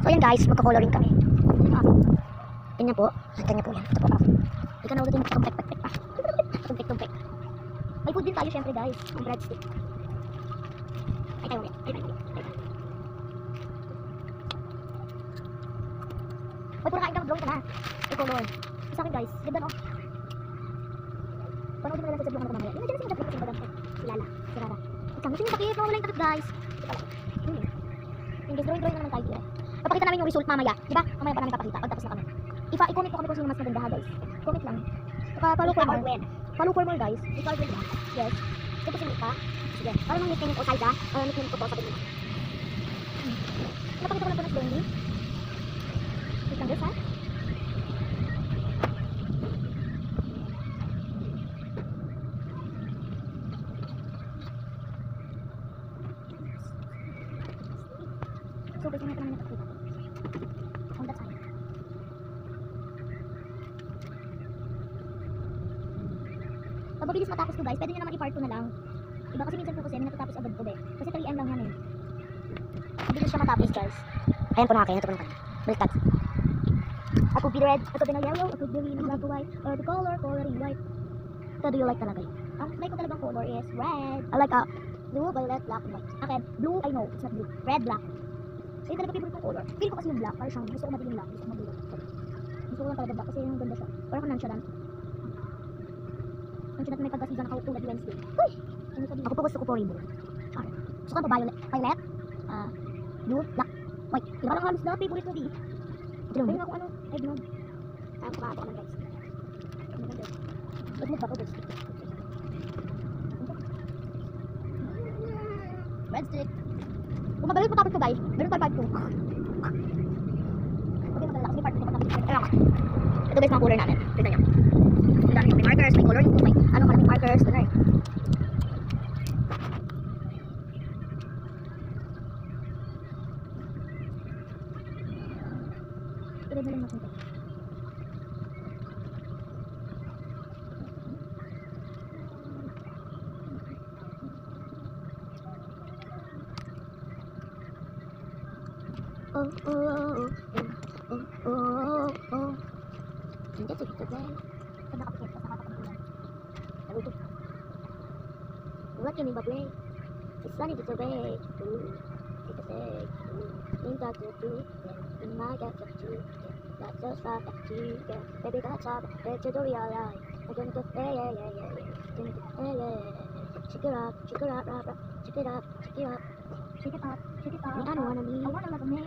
So yan guys, magko-coloring kami. Ganyan po. Ganyan po yan. Ito po. Hindi ka na ulit yung tumpek-pek pa. Tumpek-tumpek. May food din tayo syempre guys. Ang breadstick. Ay tayo ulit. Ay tayo ulit. Hoy, puro kain ka, mag-drawing ka na. I-color. Sa akin guys, ganda no? Panoodin mo na lang sa vlog ko mamaya. Yung dyan kasi mag-drawing kasi yung badang si Lala, si Rara. Ikaw, gusto niyo sakit, mawala yung takip guys. Yung guys, drawing na naman tayo dito. Papakita namin yung result mamaya. Diba? Mamaya pa namin papakita pag tapos na kami. I-comment po kami kung sino mas maganda ha guys. Comment lang. Saka follow for more. Follow for more guys. Ikaw din ba? Yes. Ito si Mika. Sige. Para mang nickname ko Saida. Nickname ko po sa Pilipinas. Napakita ko lang po na blending. Wait lang guys ha. So guys, naman namin nakakita. On that side. Pag mabilis matapos ko guys, pwede nyo naman i-part 2 na lang. Diba kasi minsan po kasi may natatapos agad ko be. Kasi 3M lang yan eh. Mabilis siya matapos guys. Ayan po na akin, ito po na kanya. Baliktad. I could be red, I could be na yellow, I could be green, black to white, or the coloring white. So do you like talaga yun? Ang like ko talagang color is red. I like blue, violet, black, and white. Akin, blue, I know, it's not blue. Red, black. Ayun talaga favorite kong color. Feel ko kasi yung black, parang siyang gusto ko madilim lang, gusto ko madilim. Gusto ko lang talaga black kasi yung ganda siya. Parang ka nonchalant. Nonchalant na may pagkasigan ako tulad Wednesday. Uy! Ako po gusto ko po rainbow. Gusto ko po violet, blue, black, white. Diba lang halos na favorite ko di. Ayun ako ano, eggnog. Ako ka naman guys. Eggnog ba ko guys? Breadstick. Kung mabalik po topic ko guys, meron tayo part 2. Okay, madala kasi may part 2 pa topic. Ito guys mga color namin. Tignan nyo. Ang dami nyo. May markers, may coloring, may ano maraming markers. Ito na eh. Ito na lang natin ito. Oh, oh, oh, oh, oh, oh, oh. Hindi ito ito ba? Saan nakapikit ka sa kakapagpulan? Naguto. What can you play? It's sunny to way. It's a say. In that to do. In my get up to. That's so sad at you. Baby that's up. Let's do realize. I'm gonna go yeah. Check it up, check it up, check it up, check it up. Shake it up, shake it up. I don't wanna leave. I wanna let me.